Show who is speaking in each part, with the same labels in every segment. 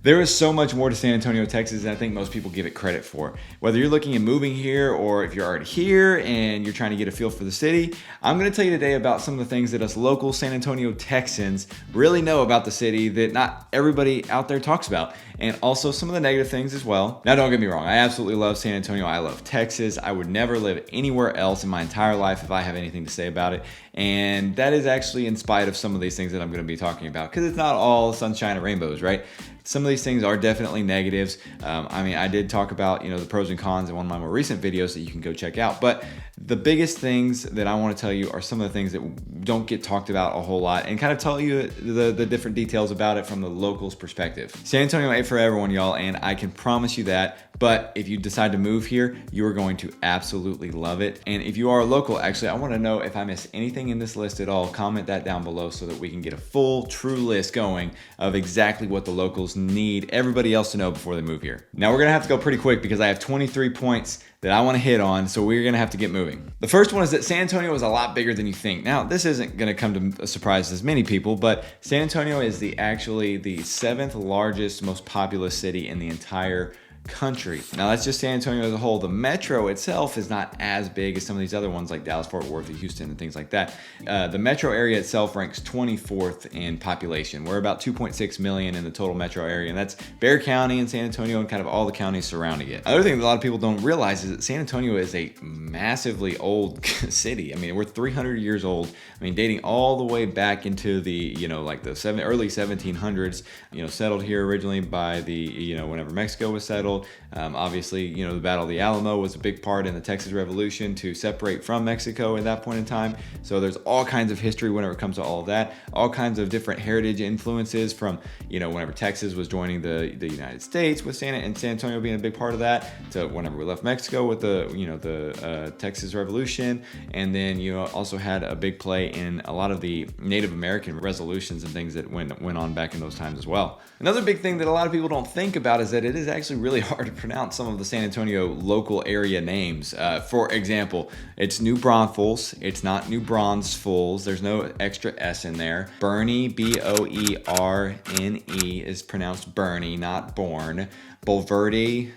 Speaker 1: There is so much more to San Antonio, Texas, than I think most people give it credit for. Whether you're looking at moving here or if you're already here and you're trying to get a feel for the city, I'm going to tell you today about some of the things that us local San Antonio Texans really know about the city that not everybody out there talks about, and also some of the negative things as well. Now, don't get me wrong, I absolutely love San Antonio. I love Texas. I would never live anywhere else in my entire life if I have anything to say about it. And that is actually in spite of some of these things that I'm going to be talking about, because it's not all sunshine and rainbows, right? Some of these things are definitely negatives. I did talk about, the pros and cons in one of my more recent videos that you can go check out. But the biggest things that I want to tell you are some of the things that don't get talked about a whole lot, and kind of tell you the different details about it from the locals' perspective. San Antonio ain't for everyone, y'all, and I can promise you that. But if you decide to move here, you are going to absolutely love it. And if you are a local, actually, I want to know if I missed anything in this list at all. Comment that down below so that we can get a full, true list going of exactly what the locals need everybody else to know before they move here. Now, we're going to have to go pretty quick because I have 23 points that I want to hit on, so we're going to have to get moving. The first one is that San Antonio is a lot bigger than you think. Now, this isn't going to come to a surprise to as many people, but San Antonio is actually the 7th largest, most populous city in the entire country. Now, that's just San Antonio as a whole. The metro itself is not as big as some of these other ones like Dallas, Fort Worth, and Houston, and things like that. The metro area itself ranks 24th in population. We're about 2.6 million in the total metro area, and that's Bexar County and San Antonio and kind of all the counties surrounding it. Another thing that a lot of people don't realize is that San Antonio is a massively old city. We're 300 years old. Dating all the way back into the, early 1700s, settled here originally by the, whenever Mexico was settled. Obviously, the Battle of the Alamo was a big part in the Texas Revolution to separate from Mexico at that point in time. So there's all kinds of history whenever it comes to all of that, all kinds of different heritage influences from, whenever Texas was joining the United States with San Antonio being a big part of that, to whenever we left Mexico with the Texas Revolution. And then you also had a big play in a lot of the Native American resolutions and things that went on back in those times as well. Another big thing that a lot of people don't think about is that it is actually really hard to pronounce some of the San Antonio local area names. For example, it's New Braunfels. It's not New Braunfels. There's no extra S in there. Bernie, Boerne, is pronounced Bernie, not Born. Bulverde,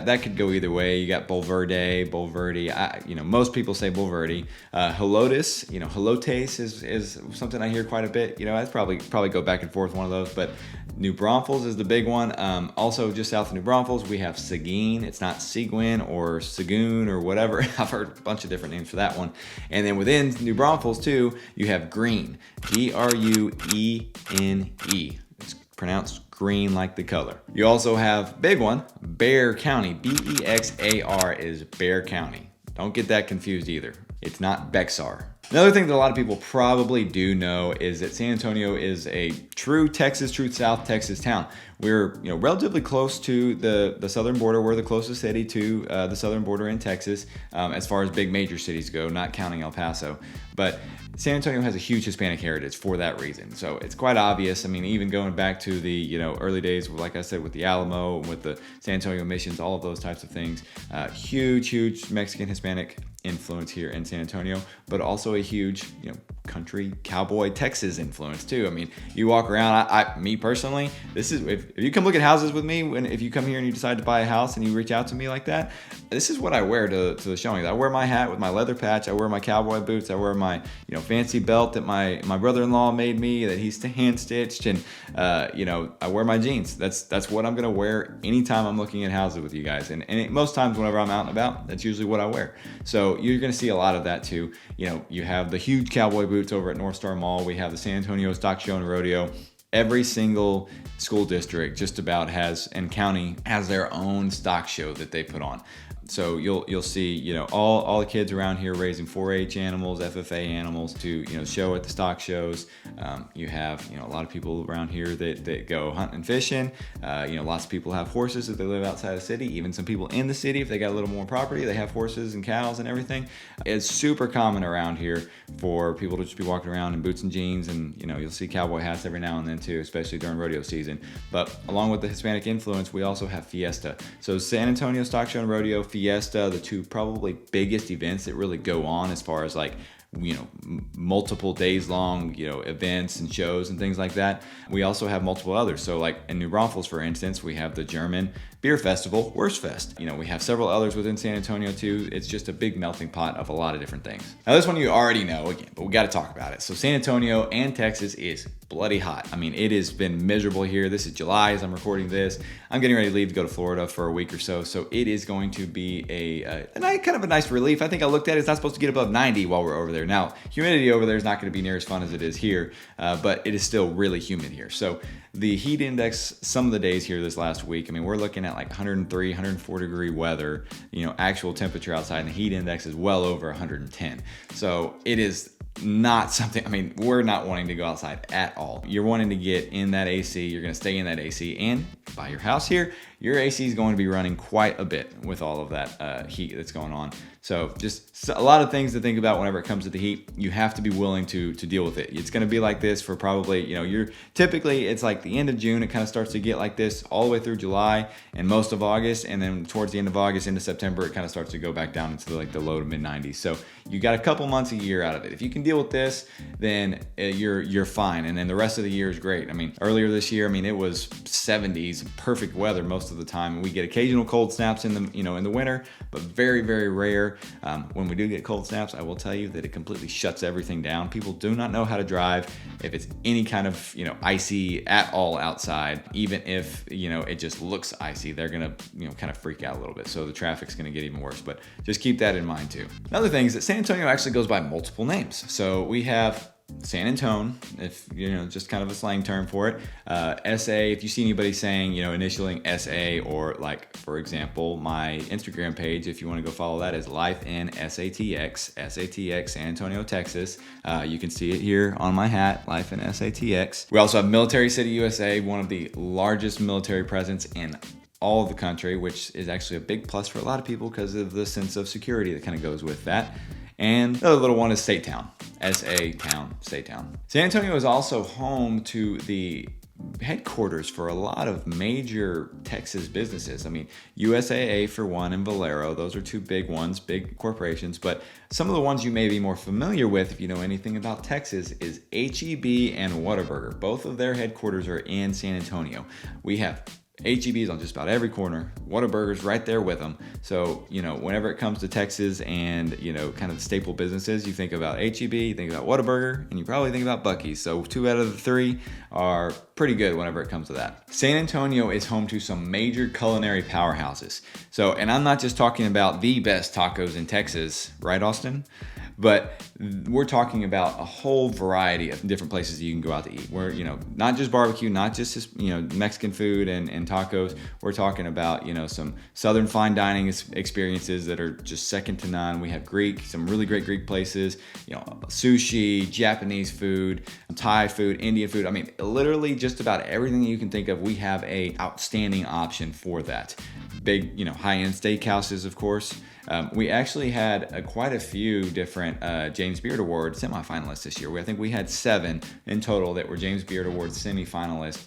Speaker 1: that could go either way. You got Bulverde. Most people say Bulverde. Helotes, Helotes is something I hear quite a bit. I'd probably go back and forth one of those, but New Braunfels is the big one. Also, just south of New Braunfels, we have Seguin. It's not Seguin or Sagoon or whatever. I've heard a bunch of different names for that one. And then within New Braunfels, too, you have Green. Gruene. It's pronounced green like the color. You also have, big one, Bexar County. Bexar is Bexar County. Don't get that confused either. It's not Bexar. Another thing that a lot of people probably do know is that San Antonio is a true South Texas town. We're relatively close to the southern border. We're the closest city to the southern border in Texas as far as big major cities go, not counting El Paso. But San Antonio has a huge Hispanic heritage for that reason. So it's quite obvious. Even going back to the early days, like I said, with the Alamo and with the San Antonio missions, all of those types of things. Huge Mexican Hispanic influence here in San Antonio, but also a huge country cowboy Texas influence too. You walk around. Me personally, this is if you come look at houses with me, if you come here and you decide to buy a house and you reach out to me like that, this is what I wear to the showings. I wear my hat with my leather patch. I wear my cowboy boots. I wear my fancy belt that my brother-in-law made me that he's hand stitched, and I wear my jeans. That's what I'm gonna wear anytime I'm looking at houses with you guys. And most times whenever I'm out and about, that's usually what I wear. So you're gonna see a lot of that too. You have the huge cowboy boots over at North Star Mall. We have the San Antonio Stock Show and Rodeo. Every single school district just about and county has their own stock show that they put on. So you'll see, all the kids around here raising 4-H animals, FFA animals to, show at the stock shows. You have, a lot of people around here that go hunting and fishing. Lots of people have horses if they live outside the city. Even some people in the city, if they got a little more property, they have horses and cows and everything. It's super common around here for people to just be walking around in boots and jeans, and, you'll see cowboy hats every now and then too, especially during rodeo season. But along with the Hispanic influence, we also have Fiesta. So San Antonio Stock Show and Rodeo, Fiesta, the two probably biggest events that really go on as far as like multiple days long, events and shows and things like that. We also have multiple others. So like in New Braunfels, for instance, we have the German Beer Festival, Wurstfest. We have several others within San Antonio too. It's just a big melting pot of a lot of different things. Now this one you already know again, but we got to talk about it. So San Antonio and Texas is bloody hot. It has been miserable here. This is July as I'm recording this. I'm getting ready to leave to go to Florida for a week or so. So it is going to be a kind of a nice relief. I think I looked at it. It's not supposed to get above 90 while we're over there. Now, humidity over there is not going to be near as fun as it is here, but it is still really humid here. So the heat index, some of the days here this last week, we're looking at like 103, 104 degree weather, actual temperature outside, and the heat index is well over 110. So it is not something, we're not wanting to go outside at all. You're wanting to get in that AC. You're going to stay in that AC, and by your house here, your AC is going to be running quite a bit with all of that heat that's going on. So just a lot of things to think about whenever it comes to the heat. You have to be willing to deal with it. It's going to be like this for probably, typically it's like the end of June. It kind of starts to get like this all the way through July and most of August. And then towards the end of August into September, it kind of starts to go back down into like the low to mid 90s. So you got a couple months a year out of it. If you can deal with this, then you're fine. And then the rest of the year is great. Earlier this year, it was 70s, perfect weather most of the time. We get occasional cold snaps in the winter, but very, very rare. When we do get cold snaps, I will tell you that it completely shuts everything down. People do not know how to drive if it's any kind of icy at all outside. Even if it just looks icy, they're gonna kind of freak out a little bit. So the traffic's gonna get even worse. But just keep that in mind too. Another thing is that San Antonio actually goes by multiple names. So we have San Antone, if just kind of a slang term for it. SA, if you see anybody saying, initialing SA, or like, for example, my Instagram page, if you want to go follow that, is Life in SATX, San Antonio, Texas. You can see it here on my hat, Life in SATX. We also have Military City, USA, one of the largest military presence in all of the country, which is actually a big plus for a lot of people because of the sense of security that kind of goes with that. And the other little one is State Town, S-A Town, State Town. San Antonio is also home to the headquarters for a lot of major Texas businesses. USAA for one, and Valero. Those are two big ones, big corporations. But some of the ones you may be more familiar with, if you know anything about Texas, is HEB and Whataburger. Both of their headquarters are in San Antonio. We have HEB's on just about every corner. Whataburger's right there with them. So, whenever it comes to Texas and, kind of the staple businesses, you think about HEB, you think about Whataburger, and you probably think about Buc-ee's. So 2 out of the 3 are pretty good whenever it comes to that. San Antonio is home to some major culinary powerhouses. So, and I'm not just talking about the best tacos in Texas, right, Austin? But we're talking about a whole variety of different places you can go out to eat. We're, not just barbecue, not just, Mexican food and tacos. We're talking about, some Southern fine dining experiences that are just second to none. We have some really great Greek places, sushi, Japanese food, Thai food, Indian food. Literally just about everything that you can think of, we have a outstanding option for that. Big, high-end steakhouses, of course. We actually had quite a few different James Beard Award semifinalists this year. I think we had 7 in total that were James Beard Award semifinalists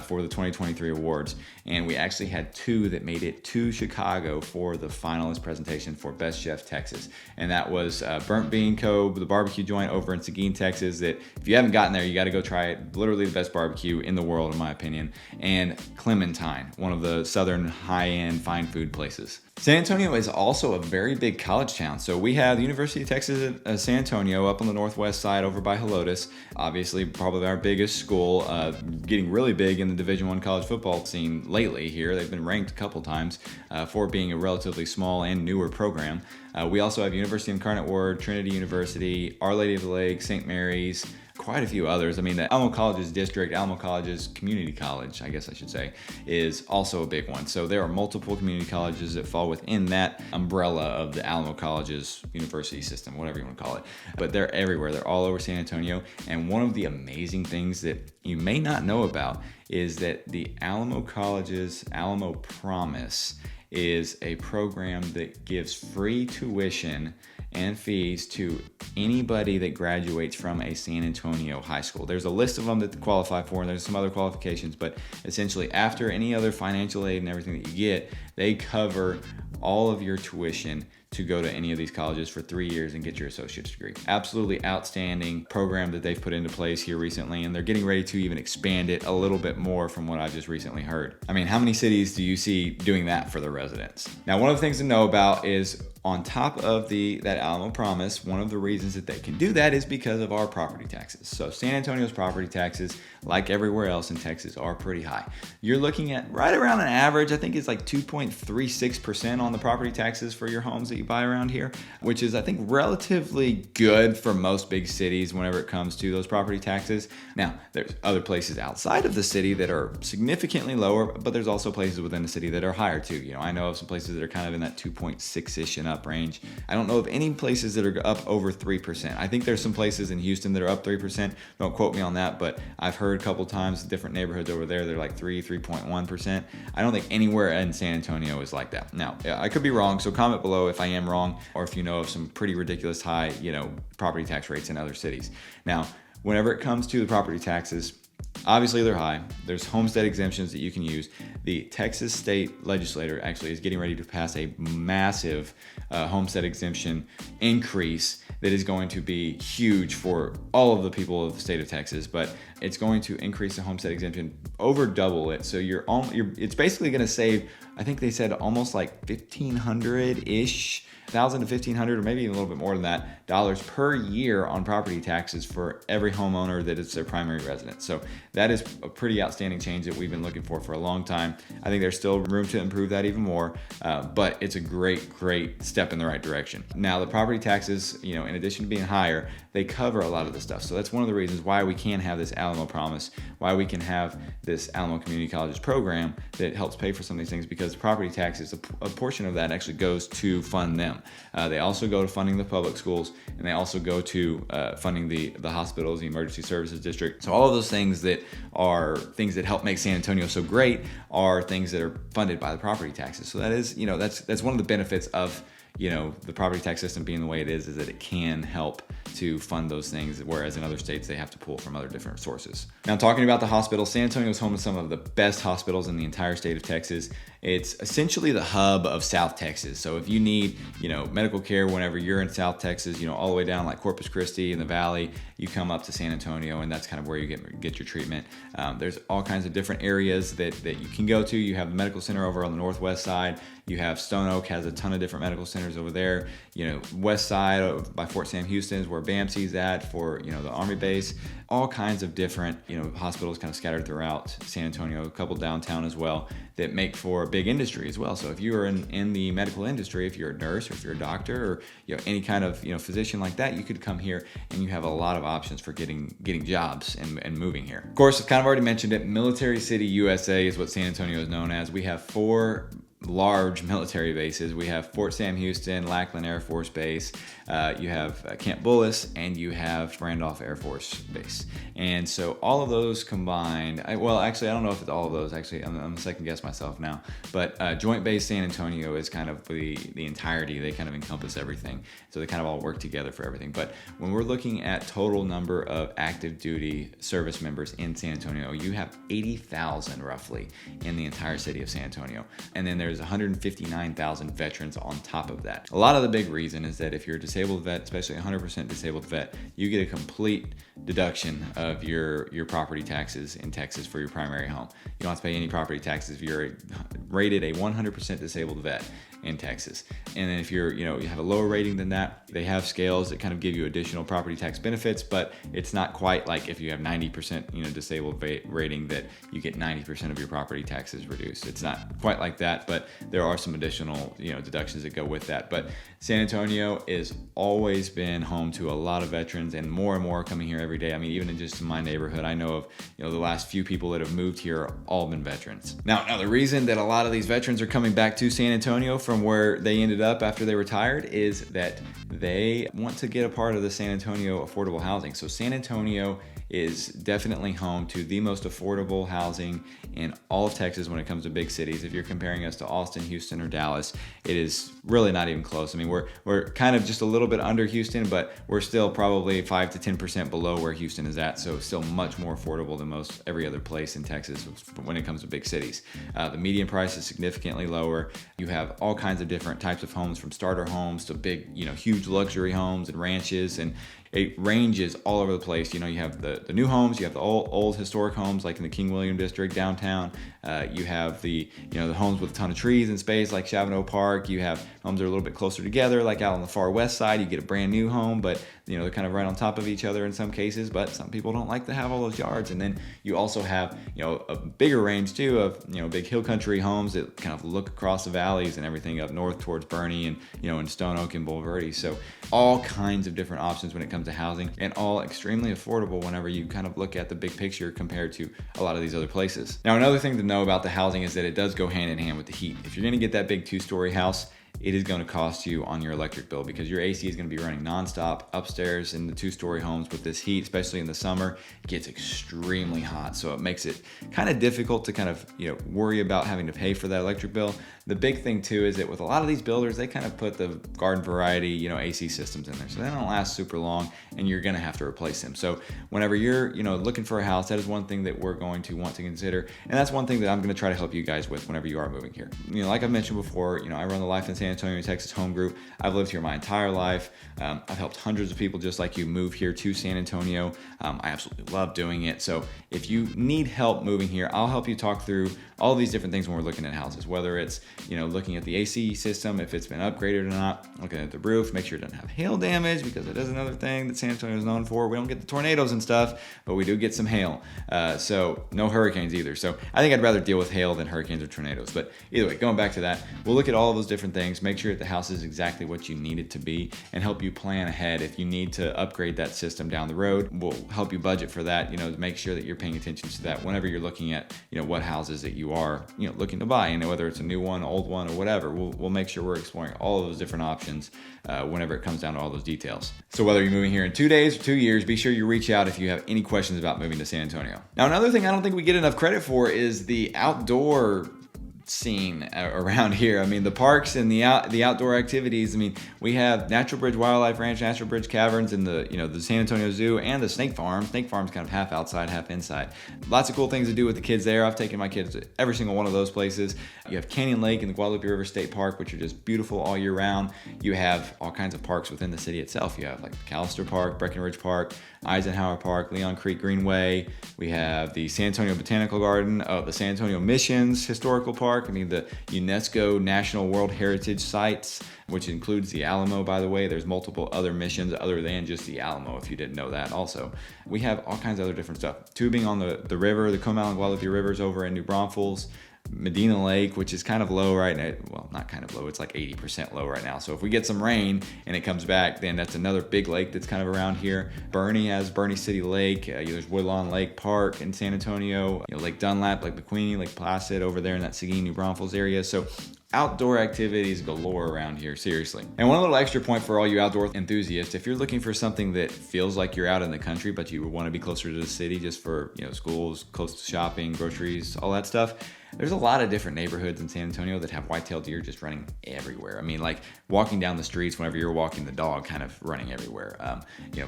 Speaker 1: for the 2023 awards. And we actually had 2 that made it to Chicago for the finalist presentation for Best Chef Texas. And that was Burnt Bean Co., the barbecue joint over in Seguin, Texas, that if you haven't gotten there, you got to go try it. Literally the best barbecue in the world, in my opinion. And Clementine, one of the southern high-end fine food places. San Antonio is also a very big college town. So we have the University of Texas at San Antonio up on the northwest side over by Helotes. Obviously, probably our biggest school, getting really big in the Division I college football scene lately here. They've been ranked a couple times for being a relatively small and newer program. We also have University of Incarnate Word, Trinity University, Our Lady of the Lake, St. Mary's, quite a few others. The Alamo College's district, Alamo College's community college, I guess I should say, is also a big one. So there are multiple community colleges that fall within that umbrella of the Alamo College's university system, whatever you want to call it. But they're everywhere. They're all over San Antonio. And one of the amazing things that you may not know about is that the Alamo College's Alamo Promise is a program that gives free tuition and fees to anybody that graduates from a San Antonio high school. There's a list of them that qualify for, and there's some other qualifications, but essentially after any other financial aid and everything that you get, they cover all of your tuition to go to any of these colleges for 3 years and get your associate's degree. Absolutely outstanding program that they've put into place here recently, and they're getting ready to even expand it a little bit more from what I've just recently heard. I mean, how many cities do you see doing that for their residents? Now, one of the things to know about is on top of that Alamo Promise, one of the reasons that they can do that is because of our property taxes. So San Antonio's property taxes, like everywhere else in Texas, are pretty high. You're looking at right around an average, I think it's like 2.36% on the property taxes for your homes that you buy around here, which is, I think, relatively good for most big cities whenever it comes to those property taxes. Now, there's other places outside of the city that are significantly lower, but there's also places within the city that are higher too. You know, I know of some places that are kind of in that 2.6-ish and up range. I don't know of any places that are up over 3%. I think there's some places in Houston that are up 3%. Don't quote me on that, but I've heard a couple times different neighborhoods over there, they're like 3.1%. I don't think anywhere in San Antonio is like that. Now, I could be wrong, so comment below if I am wrong, or if you know of some pretty ridiculous high, property tax rates in other cities. Now, whenever it comes to the property taxes, obviously they're high. There's homestead exemptions that you can use. The Texas state legislature actually is getting ready to pass a massive homestead exemption increase that is going to be huge for all of the people of the state of Texas, but it's going to increase the homestead exemption over double it. So it's basically going to save, I think they said almost like $1,500-ish, $1,000 to $1,500, or maybe even a little bit more than that, dollars per year on property taxes for every homeowner that is their primary residence. So that is a pretty outstanding change that we've been looking for a long time. I think there's still room to improve that even more, but it's a great step in the right direction. Now, the property taxes, in addition to being higher, they cover a lot of the stuff. So that's one of the reasons why we can have this Alamo Promise, why we can have this Alamo Community Colleges program that helps pay for some of these things, because property taxes, a portion of that actually goes to fund them. They also go to funding the public schools, and they also go to funding the hospitals, the emergency services district. So all of those things that are things that help make San Antonio so great are things that are funded by the property taxes. So that is, that's one of the benefits of the property tax system being the way it is that it can help to fund those things, whereas in other states they have to pull from other different sources. Now, talking about the hospital, San Antonio is home to some of the best hospitals in the entire state of Texas. It's essentially the hub of South Texas. So if you need, medical care whenever you're in South Texas, all the way down like Corpus Christi in the valley, you come up to San Antonio, and that's kind of where you get your treatment. There's all kinds of different areas that you can go to. You have the medical center over on the northwest side. You have Stone Oak has a ton of different medical centers over there. West side by Fort Sam Houston is where BAMC's at for, the Army base. All kinds of different, hospitals kind of scattered throughout San Antonio, a couple downtown as well, that make for a big industry as well. So if you are in the medical industry, if you're a nurse or if you're a doctor or any kind of physician like that, you could come here and you have a lot of options for getting jobs and moving here. Of course, I've kind of already mentioned it. Military City, USA is what San Antonio is known as. We have 4 large military bases. We have Fort Sam Houston, Lackland Air Force Base, you have Camp Bullis, and you have Randolph Air Force Base. And so all of those combined, actually, I don't know if it's all of those. Actually, I'm second guess myself now. But Joint Base San Antonio is kind of the entirety. They kind of encompass everything. So they kind of all work together for everything. But when we're looking at total number of active duty service members in San Antonio, you have 80,000 roughly in the entire city of San Antonio. And then there's 159,000 veterans on top of that. A lot of the big reason is that if you're a disabled vet, especially 100% disabled vet, you get a complete deduction of your property taxes in Texas for your primary home. You don't have to pay any property taxes if you're rated a 100% disabled vet in Texas. And then if you have a lower rating than that, they have scales that kind of give you additional property tax benefits, but it's not quite like if you have 90% disabled rating that you get 90% of your property taxes reduced. It's not quite like that, but there are some additional deductions that go with that. But San Antonio has always been home to a lot of veterans, and more coming here every day. I mean, even in just my neighborhood, I know of the last few people that have moved here are all been veterans. Now the reason that a lot of these veterans are coming back to San Antonio from where they ended up after they retired is that they want to get a part of the San Antonio affordable housing. So San Antonio is definitely home to the most affordable housing in all of Texas when it comes to big cities. If you're comparing us to Austin, Houston, or Dallas, it is really not even close. I mean, we're kind of just a little bit under Houston, but we're still probably 5 to 10% below where Houston is at. So still much more affordable than most every other place in Texas when it comes to big cities. The median price is significantly lower. You have all kinds of different types of homes, from starter homes to big, huge luxury homes and ranches, and it ranges all over the place. You have the new homes, you have the old historic homes like in the King William District downtown. You have the homes with a ton of trees and space like Chavano Park. You have homes that are a little bit closer together, like out on the far west side. You get a brand new home, but they're kind of right on top of each other in some cases. But some people don't like to have all those yards. And then you also have a bigger range too of big hill country homes that kind of look across the valleys and everything up north towards Bernie and in Stone Oak and Bulverde. So all kinds of different options when it comes to housing, and all extremely affordable whenever you kind of look at the big picture compared to a lot of these other places. Now, another thing to know about the housing is that it does go hand in hand with the heat. If you're going to get that big 2-story house, it is going to cost you on your electric bill, because your AC is going to be running nonstop upstairs in the 2-story homes. With this heat, especially in the summer, it gets extremely hot. So it makes it kind of difficult to kind of, worry about having to pay for that electric bill. The big thing too is that with a lot of these builders, they kind of put the garden variety, AC systems in there. So they don't last super long, and you're going to have to replace them. So whenever you're, looking for a house, that is one thing that we're going to want to consider. And that's one thing that I'm going to try to help you guys with whenever you are moving here. Like I mentioned before, I run the Life in San Antonio, Texas home group. I've lived here my entire life. I've helped hundreds of people just like you move here to San Antonio. I absolutely love doing it. So if you need help moving here, I'll help you talk through all these different things when we're looking at houses, whether it's, looking at the AC system, if it's been upgraded or not, looking at the roof, make sure it doesn't have hail damage, because it is another thing that San Antonio is known for. We don't get the tornadoes and stuff, but we do get some hail. So no hurricanes either. So I think I'd rather deal with hail than hurricanes or tornadoes. But either way, going back to that, we'll look at all of those different things, make sure that the house is exactly what you need it to be, and help you plan ahead. If you need to upgrade that system down the road, we'll help you budget for that, to make sure that you're paying attention to that whenever you're looking at, what houses that you are, looking to buy, whether it's a new one, old one, or whatever. We'll make sure we're exploring all of those different options whenever it comes down to all those details. So whether you're moving here in 2 days or 2 years, be sure you reach out if you have any questions about moving to San Antonio. Now, another thing I don't think we get enough credit for is the outdoor scene around here. I mean, the parks and the outdoor activities. I mean, we have Natural Bridge Wildlife Ranch, Natural Bridge Caverns, and the San Antonio Zoo, and the Snake Farm. Snake Farm's kind of half outside, half inside. Lots of cool things to do with the kids there. I've taken my kids to every single one of those places. You have Canyon Lake and the Guadalupe River State Park, which are just beautiful all year round. You have all kinds of parks within the city itself. You have like McAllister Park, Breckenridge Park, Eisenhower Park, Leon Creek Greenway. We have the San Antonio Botanical Garden, the San Antonio Missions Historical Park. I mean, the UNESCO National World Heritage Sites, which includes the Alamo, by the way. There's multiple other missions other than just the Alamo, if you didn't know that also. We have all kinds of other different stuff. Tubing on the river, the Comal and Guadalupe Rivers over in New Braunfels. Medina Lake, which is kind of low right now. Well, not kind of low, it's like 80% low right now. So if we get some rain and it comes back, then that's another big lake that's kind of around here. Bernie has Bernie City Lake. There's Woodlawn Lake Park in San Antonio. Lake Dunlap, Lake McQueen, Lake Placid over there in that Seguin, New Braunfels area. So outdoor activities galore around here, seriously. And one little extra point for all you outdoor enthusiasts, if you're looking for something that feels like you're out in the country, but you want to be closer to the city just for, schools, close to shopping, groceries, all that stuff, there's a lot of different neighborhoods in San Antonio that have white-tailed deer just running everywhere. I mean, like walking down the streets whenever you're walking the dog, kind of running everywhere.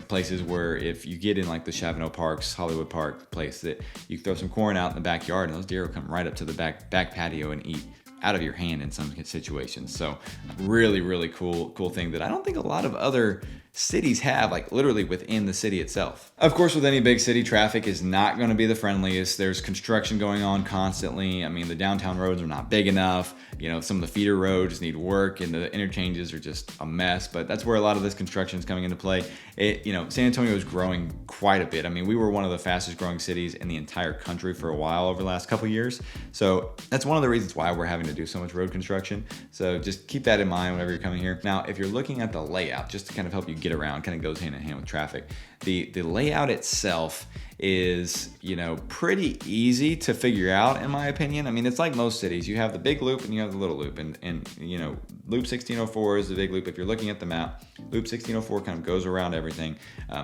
Speaker 1: Places where if you get in like the Chavano Parks, Hollywood Park place, that you throw some corn out in the backyard and those deer will come right up to the back patio and eat out of your hand in some situations. So really, really cool thing that I don't think a lot of other cities have, like literally within the city itself. Of course, with any big city, traffic is not going to be the friendliest. There's construction going on constantly. I mean, the downtown roads are not big enough. Some of the feeder roads need work and the interchanges are just a mess, but that's where a lot of this construction is coming into play. San Antonio is growing quite a bit. I mean, we were one of the fastest growing cities in the entire country for a while over the last couple of years. So that's one of the reasons why we're having to do so much road construction. So just keep that in mind whenever you're coming here. Now, if you're looking at the layout, just to kind of help you get around, kind of goes hand in hand with traffic. The layout itself is, pretty easy to figure out, in my opinion. I mean, it's like most cities. You have the big loop and you have the little loop. And Loop 1604 is the big loop if you're looking at the map. Loop 1604 kind of goes around everything.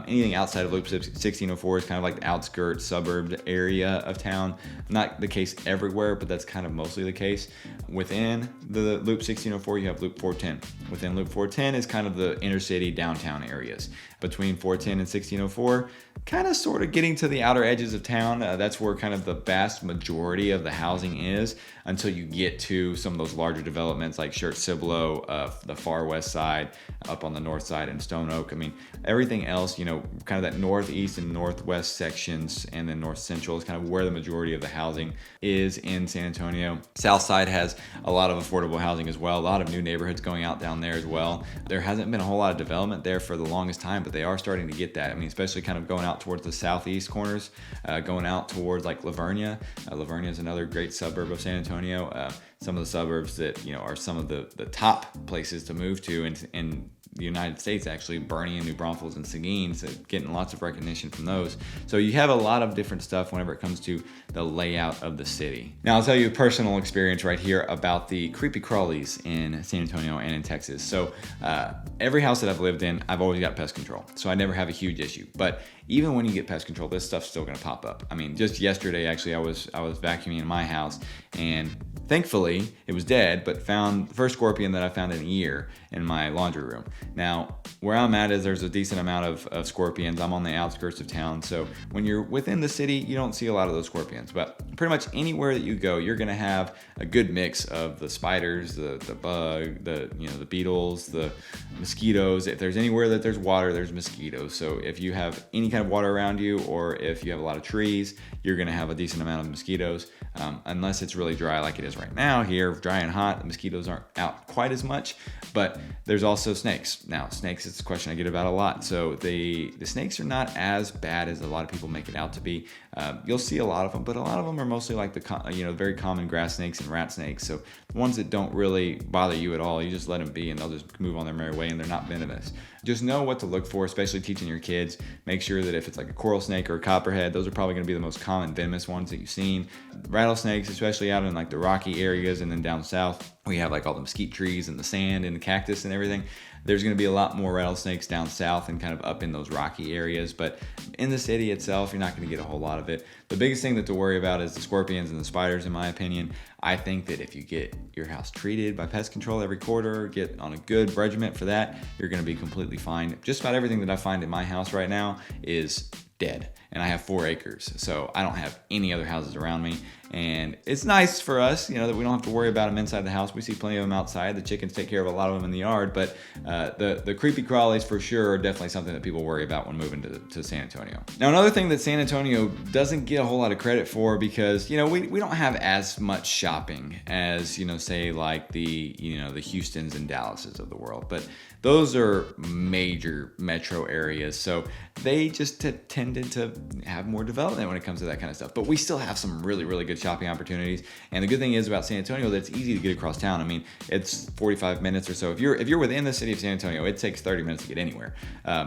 Speaker 1: Anything outside of Loop 1604 is kind of like the outskirts, suburb area of town. Not the case everywhere, but that's kind of mostly the case. Within the Loop 1604, you have Loop 410. Within Loop 410 is kind of the inner city downtown areas. Between 410 and 1604, kind of sort of getting to the outer edges of town. That's where kind of the vast majority of the housing is, until you get to some of those larger developments like Shirt Cibolo, the far west side, up on the north side in Stone Oak. I mean, everything else, kind of that northeast and northwest sections, and then north central is kind of where the majority of the housing is in San Antonio. South side has a lot of affordable housing as well. A lot of new neighborhoods going out down there as well. There hasn't been a whole lot of development there for the longest time, but they are starting to get that. I mean, especially kind of going out towards the southeast corners, going out towards like Lavernia. Lavernia is another great suburb of San Antonio. Some of the suburbs that are some of the top places to move to in the United States, actually. Bernie and New Braunfels and Seguin, so getting lots of recognition from those. So you have a lot of different stuff whenever it comes to the layout of the city. Now I'll tell you a personal experience right here about the creepy crawlies in San Antonio and in Texas. So every house that I've lived in, I've always got pest control, so I never have a huge issue. But even when you get pest control, this stuff's still gonna pop up. I mean, just yesterday, actually, I was vacuuming in my house, and thankfully it was dead, but found the first scorpion that I found in a year in my laundry room. Now, where I'm at is there's a decent amount of scorpions. I'm on the outskirts of town, so when you're within the city, you don't see a lot of those scorpions. But pretty much anywhere that you go, you're gonna have a good mix of the spiders, the bug, the beetles, the mosquitoes. If there's anywhere that there's water, there's mosquitoes. So if you have any kind of water around you, or if you have a lot of trees, you're gonna have a decent amount of mosquitoes. Unless it's really dry like it is right now here, dry and hot, the mosquitoes aren't out quite as much. But there's also snakes. Now, snakes is a question I get about a lot. So the snakes are not as bad as a lot of people make it out to be. You'll see a lot of them, but a lot of them are mostly like the very common grass snakes and rat snakes. So the ones that don't really bother you at all, you just let them be and they'll just move on their merry way, and they're not venomous. Just know what to look for, especially teaching your kids. Make sure that if it's like a coral snake or a copperhead, those are probably going to be the most common venomous ones that you've seen. Rattlesnakes, especially out in like the rocky areas, and then down south, we have like all the mesquite trees and the sand and the cactus and everything. There's going to be a lot more rattlesnakes down south and kind of up in those rocky areas, but in the city itself, you're not going to get a whole lot of it. The biggest thing that to worry about is the scorpions and the spiders, in my opinion. I think that if you get your house treated by pest control every quarter, get on a good regimen for that, you're going to be completely fine. Just about everything that I find in my house right now is dead, and I have 4 acres, so I don't have any other houses around me. And it's nice for us, that we don't have to worry about them inside the house. We see plenty of them outside. The chickens take care of a lot of them in the yard, but the creepy crawlies for sure are definitely something that people worry about when moving to San Antonio. Now, another thing that San Antonio doesn't get a whole lot of credit for, because we don't have as much shopping as say like the Houstons and Dallases of the world, but those are major metro areas, so they just tended to have more development when it comes to that kind of stuff. But we still have some really, really good shopping opportunities. And the good thing is about San Antonio that it's easy to get across town. I mean, it's 45 minutes or so. If you're within the city of San Antonio, it takes 30 minutes to get anywhere.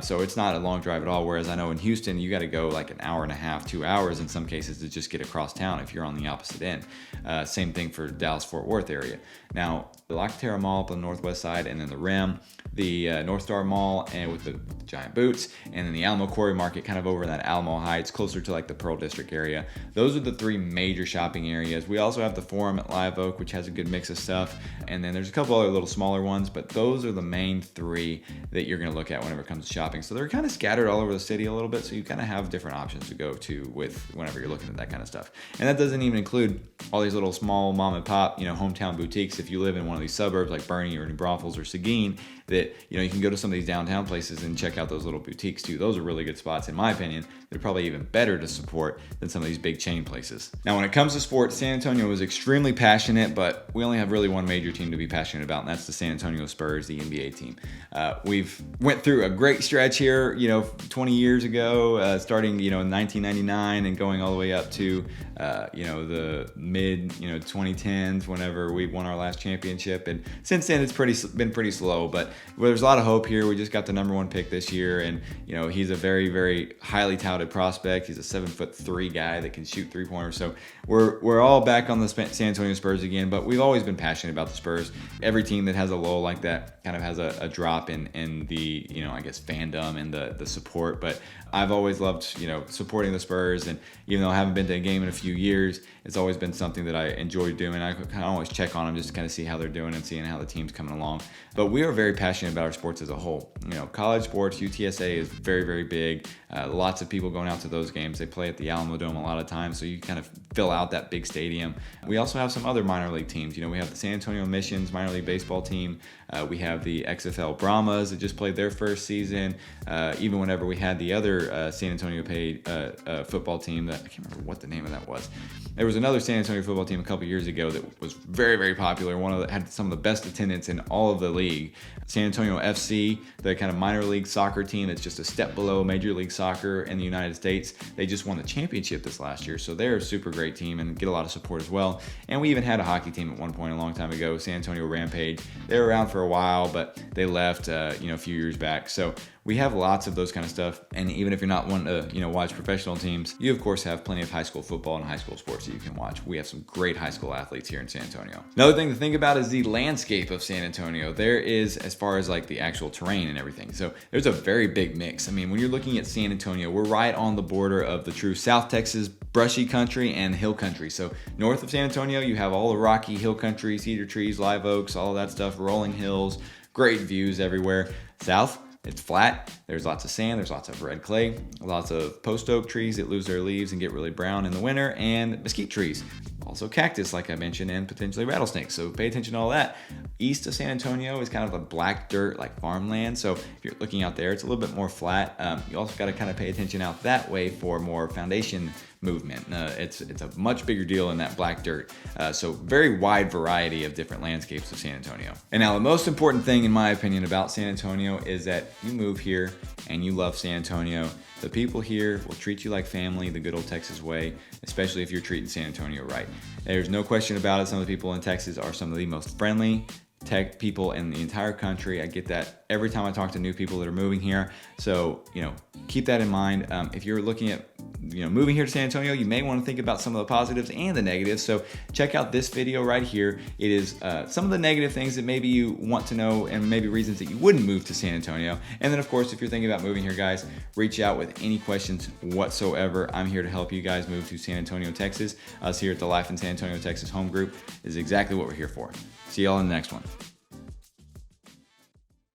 Speaker 1: So it's not a long drive at all. Whereas I know in Houston, you got to go like an hour and a half, 2 hours in some cases to just get across town if you're on the opposite end. Same thing for Dallas-Fort Worth area. Now, the La Cantera Mall up on the northwest side, and then the Rim, the North Star Mall, and with the giant boots, and then the Alamo Quarry Market kind of over in that Alamo Heights, closer to like the Pearl District area. Those are the 3 major shopping areas. We also have the Forum at Live Oak, which has a good mix of stuff, and then there's a couple other little smaller ones, but those are the main 3 that you're going to look at whenever it comes to shopping. So they're kind of scattered all over the city a little bit, so you kind of have different options to go to with whenever you're looking at that kind of stuff. And that doesn't even include all these little small mom and pop, hometown boutiques. If you live in one of these suburbs like Bernie or New Braunfels or Seguin, that you can go to some of these downtown places and check out those little boutiques too. Those are really good spots, in my opinion. They're probably even better to support than some of these big chain places. Now, when it comes to sports, San Antonio is extremely passionate, but we only have really one major team to be passionate about, and that's the San Antonio Spurs, the NBA team. We've went through a great stretch here, 20 years ago, starting, in 1999 and going all the way up to the mid 2010s whenever we won our last championship, and since then it's been pretty slow, but there's a lot of hope here. We just got the #1 pick this year, and he's a very, very highly touted prospect. He's a 7'3" guy that can shoot 3-pointers. So we're all back on the San Antonio Spurs again, but we've always been passionate about the Spurs. Every team that has a lull like that kind of has a drop in the I guess fandom and the support, but I've always loved supporting the Spurs, and even though I haven't been to a game in a few years, it's always been something that I enjoy doing. I kind of always check on them just to kind of see how they're doing and seeing how the team's coming along. But we are very passionate about our sports as a whole. College sports, UTSA is very, very big. Lots of people going out to those games. They play at the Alamo Dome a lot of times, so you kind of fill out that big stadium. We also have some other minor league teams. We have the San Antonio Missions minor league baseball team. We have the XFL Brahmas that just played their first season. Even whenever we had the other San Antonio paid football team, that I can't remember what the name of that was. There was another San Antonio football team a couple years ago that was very, very popular. Had some of the best attendance in all of the league. San Antonio FC, the kind of minor league soccer team that's just a step below Major League Soccer in the United States. They just won the championship this last year, so they're a super great team and get a lot of support as well. And we even had a hockey team at one point a long time ago, San Antonio Rampage. They were around for a while, but they left a few years back. So we have lots of those kind of stuff. And even if you're not wanting to watch professional teams, you of course have plenty of high school football and high school sports that you can watch. We have some great high school athletes here in San Antonio. Another thing to think about is the landscape of San Antonio. There is, as far as like the actual terrain and everything, so there's a very big mix. I mean, when you're looking at San Antonio, we're right on the border of the true South Texas brushy country and hill country. So north of San Antonio, you have all the rocky hill country, cedar trees, live oaks, all of that stuff, rolling hills, great views everywhere. South, it's flat. There's lots of sand. There's lots of red clay, lots of post oak trees that lose their leaves and get really brown in the winter, and mesquite trees. Also cactus, like I mentioned, and potentially rattlesnakes. So pay attention to all that. East of San Antonio is kind of a black dirt, like farmland. So if you're looking out there, it's a little bit more flat. You also got to kind of pay attention out that way for more foundation movement. It's a much bigger deal in that black dirt. So very wide variety of different landscapes of San Antonio. And now the most important thing, in my opinion, about San Antonio is that you move here and you love San Antonio. The people here will treat you like family, the good old Texas way, especially if you're treating San Antonio right. There's no question about it. Some of the people in Texas are some of the most friendly tech people in the entire country. I get that every time I talk to new people that are moving here. So, keep that in mind. If you're looking at, moving here to San Antonio, you may want to think about some of the positives and the negatives. So check out this video right here. It is some of the negative things that maybe you want to know and maybe reasons that you wouldn't move to San Antonio. And then of course, if you're thinking about moving here, guys, reach out with any questions whatsoever. I'm here to help you guys move to San Antonio, Texas. Us here at the Life in San Antonio, Texas home group is exactly what we're here for. See y'all in the next one.